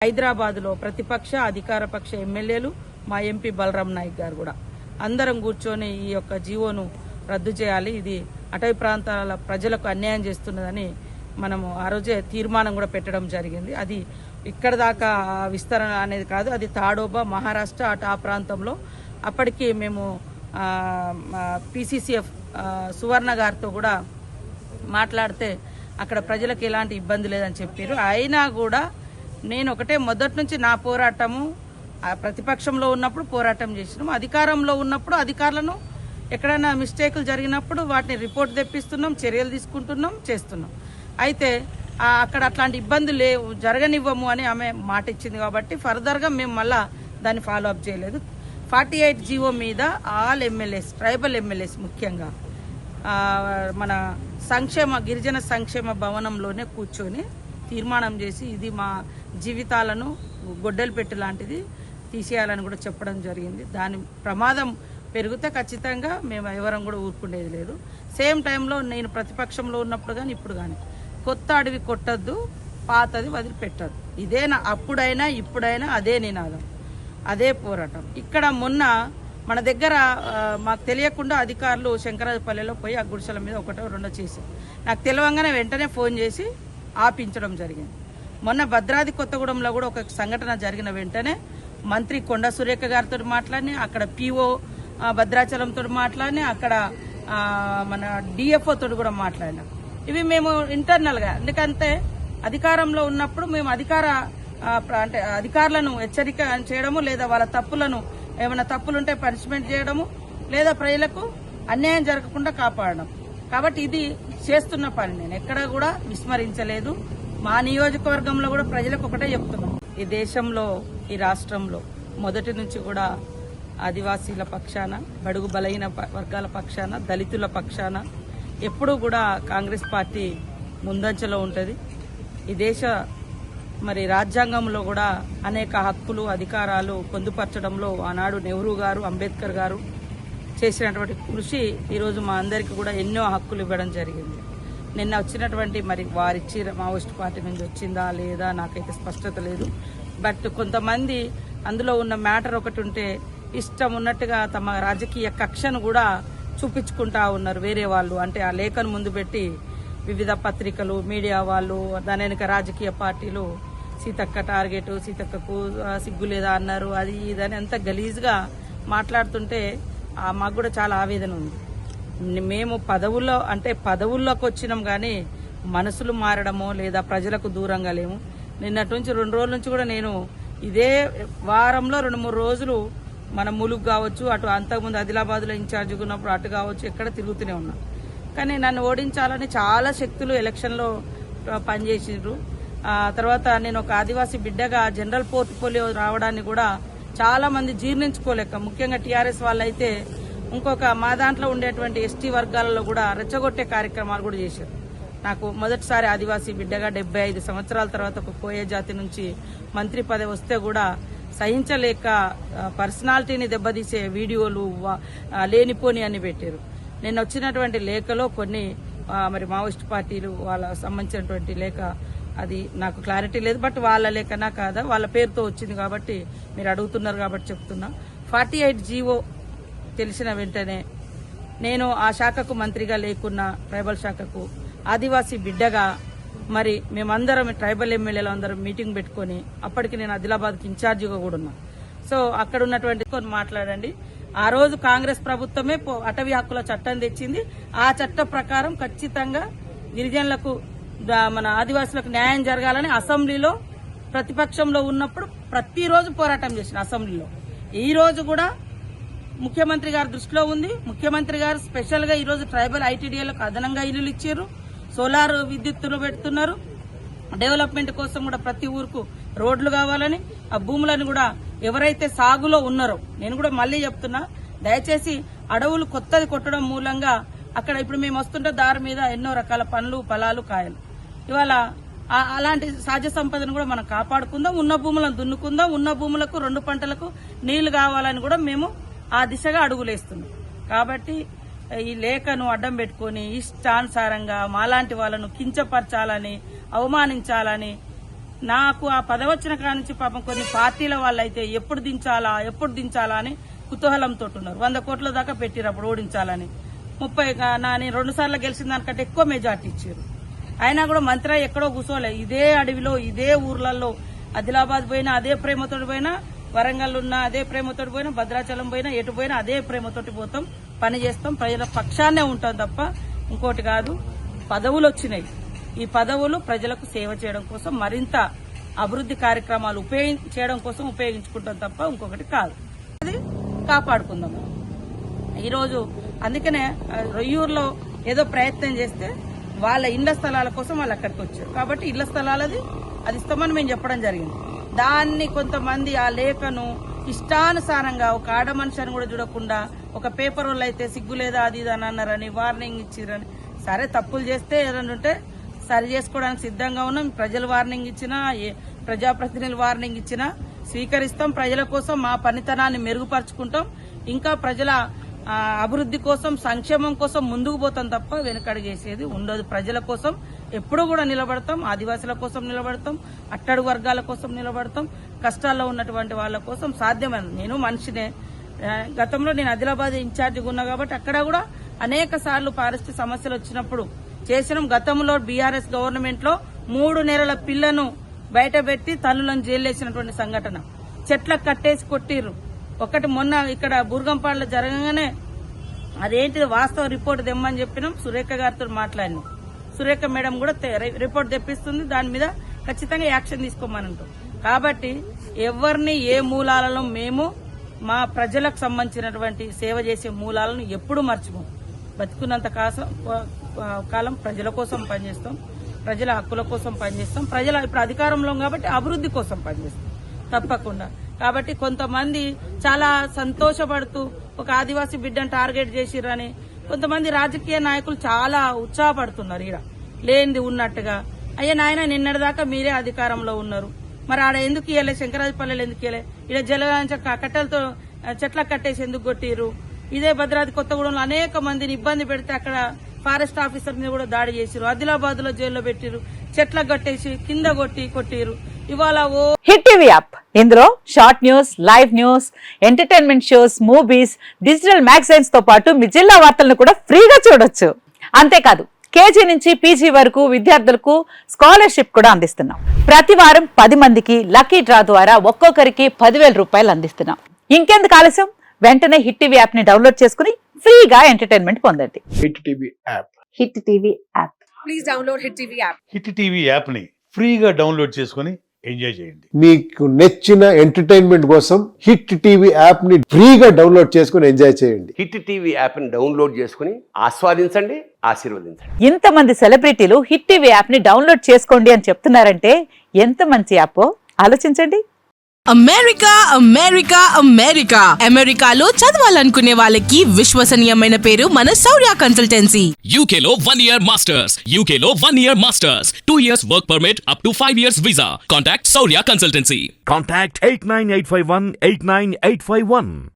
హైదరాబాద్లో ప్రతిపక్ష అధికార పక్ష ఎమ్మెల్యేలు మా ఎంపీ బలరాం నాయక్ గారు కూడా అందరం కూర్చొని ఈ యొక్క జీవోను రద్దు చేయాలి, ఇది అటవీ ప్రాంతాల ప్రజలకు అన్యాయం చేస్తున్నదని మనము ఆ రోజే తీర్మానం కూడా పెట్టడం జరిగింది. అది ఇక్కడ దాకా విస్తరణ అనేది కాదు, అది తాడోబా మహారాష్ట్ర ఆ ప్రాంతంలో. అప్పటికి మేము PCCF సువర్ణ గారితో కూడా మాట్లాడితే అక్కడ ప్రజలకు ఎలాంటి ఇబ్బంది లేదని చెప్పారు. అయినా కూడా నేను ఒకటే మొదటి నుంచి నా పోరాటము ప్రతిపక్షంలో ఉన్నప్పుడు పోరాటం చేసినాము, అధికారంలో ఉన్నప్పుడు అధికారులను ఎక్కడైనా మిస్టేకులు జరిగినప్పుడు వాటిని రిపోర్ట్ తెప్పిస్తున్నాం, చర్యలు తీసుకుంటున్నాం, చేస్తున్నాం. అయితే అక్కడ అట్లాంటి ఇబ్బందులు జరగనివ్వము అని ఆమె మాట ఇచ్చింది కాబట్టి ఫర్దర్గా మేము మళ్ళా దాన్ని ఫాలో అప్ చేయలేదు. 48 జీవో మీద ఆల్ ఎమ్మెల్యేస్, ట్రైబల్ ఎమ్మెల్యేస్ ముఖ్యంగా మన గిరిజన సంక్షేమ భవనంలోనే కూర్చొని తీర్మానం చేసి ఇది మా జీవితాలను గొడ్డలు పెట్టి లాంటిది తీసేయాలని కూడా చెప్పడం జరిగింది. దాని ప్రమాదం పెరిగితే ఖచ్చితంగా మేము ఎవరం కూడా ఊరుకునేది లేదు. సేమ్ టైంలో నేను ప్రతిపక్షంలో ఉన్నప్పుడు కానీ ఇప్పుడు కానీ కొత్త అడవి కొట్టద్దు, పాతది వదిలిపెట్టద్దు, ఇదే అప్పుడైనా ఇప్పుడైనా అదే నినాదం, అదే పోరాటం. ఇక్కడ మొన్న మన దగ్గర మాకు తెలియకుండా అధికారులు శంకరాజపల్లెలో పోయి ఆ గుడిసెల మీద ఒకటో రెండో చేశారు. నాకు తెలియంగానే వెంటనే ఫోన్ చేసి ఆపించడం జరిగింది. మొన్న భద్రాద్రి కొత్తగూడెంలో కూడా ఒక సంఘటన జరిగిన వెంటనే మంత్రి కొండ సురేఖ గారితో మాట్లాడి, అక్కడ PO భద్రాచలంతో మాట్లాడి, అక్కడ మన DFO తోటి కూడా మాట్లాడినాం. ఇవి మేము ఇంటర్నల్గా, ఎందుకంటే అధికారంలో ఉన్నప్పుడు మేము అధికారులను హెచ్చరిక చేయడము, లేదా వాళ్ళ తప్పులను ఏమైనా తప్పులుంటే పనిష్మెంట్ చేయడము, లేదా ప్రజలకు అన్యాయం జరగకుండా కాపాడడం. కాబట్టి ఇది చేస్తున్న పని నేను ఎక్కడ కూడా విస్మరించలేదు. మా నియోజకవర్గంలో కూడా ప్రజలకు ఒకటే చెప్తున్నాం, ఈ దేశంలో ఈ రాష్ట్రంలో మొదటి నుంచి కూడా ఆదివాసీల పక్షాన, బడుగు బలహీన వర్గాల పక్షాన, దళితుల పక్షాన ఎప్పుడూ కూడా కాంగ్రెస్ పార్టీ ముందంజలో ఉంటుంది. ఈ దేశ రాజ్యాంగంలో కూడా అనేక హక్కులు అధికారాలు పొందుపరచడంలో ఆనాడు నెహ్రూ గారు, అంబేద్కర్ గారు చేసినటువంటి కృషి ఈరోజు మా అందరికీ కూడా ఎన్నో హక్కులు ఇవ్వడం జరిగింది. నిన్న వచ్చినటువంటి వారిచ్చి మావోయిస్ట్ పార్టీ నుంచి వచ్చిందా లేదా నాకైతే స్పష్టత లేదు. బట్ కొంతమంది అందులో ఉన్న మ్యాటర్ ఒకటి ఉంటే ఇష్టం ఉన్నట్టుగా తమ రాజకీయ కక్షను కూడా చూపించుకుంటా ఉన్నారు వేరే వాళ్ళు. అంటే ఆ లేఖను ముందు పెట్టి వివిధ పత్రికలు, మీడియా వాళ్ళు, దాని వెనుక రాజకీయ పార్టీలు సీతక్క టార్గెట్, సీతక్కకు సిగ్గు లేదా అన్నారు, అది ఇదని ఎంత గలీజ్గా మాట్లాడుతుంటే మాకు కూడా చాలా ఆవేదన ఉంది. మేము పదవుల్లోకి వచ్చినాం కానీ మనసులు మారడమో లేదా ప్రజలకు దూరంగా లేము. నిన్నటి నుంచి 2 రోజుల నుంచి కూడా నేను ఇదే వారంలో 2-3 రోజులు మన ములుగు కావచ్చు, అటు అంతకుముందు ఆదిలాబాద్లో ఇన్ఛార్జిగా ఉన్నప్పుడు అటు కావచ్చు, ఎక్కడ తిరుగుతూనే ఉన్నా. కానీ నన్ను ఓడించాలని చాలా శక్తులు ఎలక్షన్లో పనిచేసిండ్రు. తర్వాత నేను ఒక ఆదివాసీ బిడ్డగా జనరల్ పోర్ట్ఫోలియో రావడాన్ని కూడా చాలా మంది జీర్ణించుకోలేక, ముఖ్యంగా TRS వాళ్ళైతే ఇంకొక మా దాంట్లో ఉండేటువంటి ST వర్గాలలో కూడా రెచ్చగొట్టే కార్యక్రమాలు కూడా చేశారు. నాకు మొదటిసారి ఆదివాసీ బిడ్డగా 75 సంవత్సరాల తర్వాత ఒక కోయ జాతి నుంచి మంత్రి పదవి వస్తే కూడా సహించలేక పర్సనాలిటీని దెబ్బతీసే వీడియోలు లేనిపోని అని పెట్టారు. నేను వచ్చినటువంటి లేఖలో కొన్ని మావోయిస్ట్ పార్టీలు వాళ్ళ సంబంధించినటువంటి లేఖ, అది నాకు క్లారిటీ లేదు, బట్ వాళ్ళ లేఖనా కాదా వాళ్ళ పేరుతో వచ్చింది కాబట్టి మీరు అడుగుతున్నారు కాబట్టి చెప్తున్నా. 48 జీవో తెలిసిన వెంటనే నేను ఆ శాఖకు మంత్రిగా లేకున్నా, ట్రైబల్ శాఖకు ఆదివాసీ బిడ్డగా మేమందరం ట్రైబల్ ఎమ్మెల్యేలు అందరం మీటింగ్ పెట్టుకుని, అప్పటికి నేను ఆదిలాబాద్కి ఇన్ఛార్జిగా కూడా ఉన్నా. సో అక్కడ ఉన్నటువంటి మాట్లాడండి. ఆ రోజు కాంగ్రెస్ ప్రభుత్వమే అటవీ హక్కుల చట్టం తెచ్చింది. ఆ చట్టం ప్రకారం ఖచ్చితంగా గిరిజనులకు, మన ఆదివాసులకు న్యాయం జరగాలని అసెంబ్లీలో ప్రతిపక్షంలో ఉన్నప్పుడు ప్రతిరోజు పోరాటం చేసిన అసెంబ్లీలో. ఈ రోజు కూడా ముఖ్యమంత్రి గారి దృష్టిలో ఉంది. ముఖ్యమంత్రి గారు స్పెషల్ గా ఈరోజు ట్రైబల్ ITDAలకు అదనంగా ఇల్లులు ఇచ్చారు, సోలార్ విద్యుత్తులు పెడుతున్నారు. డెవలప్మెంట్ కోసం కూడా ప్రతి ఊరుకు రోడ్లు కావాలని, ఆ భూములను కూడా ఎవరైతే సాగులో ఉన్నారో, నేను కూడా మళ్లీ చెప్తున్నా, దయచేసి అడవులు కొత్తది కొట్టడం మూలంగా అక్కడ ఇప్పుడు మేము వస్తుంటే దారి మీద ఎన్నో రకాల పండ్లు, ఫలాలు, కాయలు, ఇవాళ అలాంటి సహజ సంపదను కూడా మనం కాపాడుకుందాం, ఉన్న భూములను దున్నుకుందాం, ఉన్న భూములకు 2 పంటలకు నీళ్లు కావాలని కూడా మేము ఆ దిశగా అడుగులేస్తున్నాం. కాబట్టి ఈ లేఖను అడ్డం పెట్టుకుని ఇష్టానుసారంగా మాలాంటి వాళ్ళను కించపరచాలని, అవమానించాలని నాకు ఆ పదవి వచ్చిన కాడ నుంచి పాపం కొన్ని పార్టీల వాళ్ళు అయితే ఎప్పుడు దించాలా అని కుతూహలంతో ఉన్నారు. 100 కోట్ల దాకా పెట్టిరు అప్పుడు ఓడించాలని. 30 నేను 2 సార్లు గెలిచిన దానికంటే ఎక్కువ మెజార్టీ ఇచ్చారు. అయినా కూడా మంత్రి ఎక్కడో కూర్చోలే, ఇదే అడవిలో ఇదే ఊర్లలో ఆదిలాబాద్ పోయినా అదే ప్రేమతోటి పోయినా, వరంగల్ ఉన్నా అదే ప్రేమతోటి పోయినా, భద్రాచలం పోయినా, ఎటు పోయినా అదే ప్రేమతోటి పోతాం, పని చేస్తాం, ప్రజల పక్షాన్నే ఉంటాం తప్ప ఇంకోటి కాదు. పదవులు వచ్చినాయి, ఈ పదవులు ప్రజలకు సేవ చేయడం కోసం, మరింత అభివృద్ధి కార్యక్రమాలు చేయడం కోసం ఉపయోగించుకుంటాం తప్ప ఇంకొకటి కాదు. అది కాపాడుకుందాం ఈరోజు. అందుకనే రొయ్యూరులో ఏదో ప్రయత్నం చేస్తే వాళ్ళ ఇళ్ల స్థలాల కోసం వాళ్ళు అక్కడికి వచ్చారు కాబట్టి ఇళ్ల స్థలాలది అది ఇస్తామని మేము చెప్పడం జరిగింది. దాన్ని కొంతమంది ఆ లేఖను ఇష్టానుసారంగా ఒక ఆడ మనిషిని కూడా చూడకుండా ఒక పేపర్ వాళ్ళు అయితే సిగ్గులేదా అది ఇది అని అన్నారని వార్నింగ్ ఇచ్చిరని. సరే, తప్పులు చేస్తే ఏదైనా ఉంటే సరి చేసుకోవడానికి సిద్ధంగా ఉన్నాం. ప్రజలు వార్నింగ్ ఇచ్చినా, ప్రజాప్రతినిధులు వార్నింగ్ ఇచ్చినా స్వీకరిస్తాం. ప్రజల కోసం మా పనితనాన్ని మెరుగుపరుచుకుంటాం. ఇంకా ప్రజల అభివృద్ధి కోసం, సంక్షేమం కోసం ముందుకు పోతాం తప్ప వెనుకడుగేసేది ఉండదు. ప్రజల కోసం ఎప్పుడూ కూడా నిలబడతాం. ఆదివాసుల కోసం నిలబడతాం, అట్టడుగు వర్గాల కోసం నిలబడతాం, కష్టాల్లో ఉన్నటువంటి వాళ్ళ కోసం సాధ్యమైనది. నేను మనిషినే. గతంలో నేను ఆదిలాబాద్ ఇన్ఛార్జిగా ఉన్నా కాబట్టి అక్కడ కూడా అనేక సార్లు ఫారెస్ట్ సమస్యలు వచ్చినప్పుడు చేసినాం. గతంలో బీఆర్ఎస్ గవర్నమెంట్ లో 3 నెలల పిల్లను బయట పెట్టి తల్లులను జైలేసినటువంటి సంఘటన. చెట్లకు కట్టేసి కొట్టిర్రు. ఒకటి మొన్న ఇక్కడ బూర్గంపాడులో జరగగానే అదేంటిది వాస్తవ రిపోర్ట్ తెమ్మని చెప్పినాం. సురేఖ గారితో మాట్లాడినాం. సురేఖ మేడం కూడా రిపోర్ట్ తెప్పిస్తుంది. దాని మీద ఖచ్చితంగా యాక్షన్ తీసుకోమని అంటాం. కాబట్టి ఎవరిని ఏ మూలాలలో మేము మా ప్రజలకు సంబంధించినటువంటి సేవ చేసే మూలాలను ఎప్పుడూ మర్చిపోం. బతుకున్నంత కాలం ప్రజల కోసం పనిచేస్తాం, ప్రజల హక్కుల కోసం పనిచేస్తాం, ప్రజల ఇప్పుడు అధికారంలో కాబట్టి అభివృద్ధి కోసం పనిచేస్తాం తప్పకుండా. కాబట్టి కొంతమంది చాలా సంతోషపడుతూ ఒక ఆదివాసీ బిడ్డను టార్గెట్ చేసిరని కొంతమంది రాజకీయ నాయకులు చాలా ఉత్సాహపడుతున్నారు. ఈడ లేనిది ఉన్నట్టుగా. అయ్యా నాయన, నిన్నటిదాకా మీరే అధికారంలో ఉన్నారు, మరి ఆడ ఎందుకు ఇయ్యలే? శంకరాజపల్లెలు ఎందుకు ఇయ్యలే? ఈడ కట్టెలతో చెట్లకు కట్టేసి ఎందుకు కొట్టిరు? ఇదే భద్రాద్రి కొత్తగూడెంలో అనేక మందిని ఇబ్బంది పెడితే అక్కడ ఫారెస్ట్ ఆఫీసర్ మీద కూడా దాడి చేసిరు. ఆదిలాబాద్ లో జైల్లో పెట్టిరు, చెట్లకు కట్టేసి కింద కొట్టిరు. ఇవాళ హిట్ టీవీ యాప్, ఇందులో short news, live news, entertainment shows, movies, digital magazines తో పాటు మీ జిల్లా వార్తలను కూడా ఫ్రీగా చూడొచ్చు. అంతేకాదు, కేజీ నుంచి పీజీ వరకు విద్యార్థులకు స్కాలర్షిప్ కూడా అందిస్తున్నాం. ప్రతి వారం 10 మందికి లక్కీ డ్రా ద్వారా ఒక్కొక్కరికి 10,000 రూపాయలు అందిస్తున్నాం. ఇంకెందుకు ఆలస్యం? వెంటనే హిట్ టీవీ యాప్ ని డౌన్లోడ్ చేసుకుని ఫ్రీగా ఎంటర్టైన్మెంట్ పొందండి. Hit TV app. Hit TV app. Please download hit TV app. Hit TV app ని ఫ్రీగా డౌన్లోడ్ చేసుకుని ఎంజాయ్ చేయండి. మీకు నచ్చిన ఎంటర్టైన్మెంట్ కోసం హిట్ టీవీ యాప్ ని ఫ్రీగా డౌన్లోడ్ చేసుకుని ఎంజాయ్ చేయండి. హిట్ టీవీ యాప్ ని డౌన్లోడ్ చేసుకుని ఆస్వాదించండి, ఆశీర్వదించండి. ఇంతమంది సెలబ్రిటీలు హిట్ టీవీ యాప్ ని డౌన్లోడ్ చేసుకోండి అని చెప్తున్నారంటే ఎంత మంచి యాప్ ఆలోచించండి. అమెరికా అమెరికా అమెరికా అమెరికాలో చదవాలనుకునే వాళ్ళకి విశ్వసనీయమైన పేరు మన శౌర్య కన్సల్టెన్సీ. UK లో 1 year masters. UK లో 1 year masters. 2 years work permit up to 5 years visa. Contact Saurya Consultancy. Contact 89851 89851.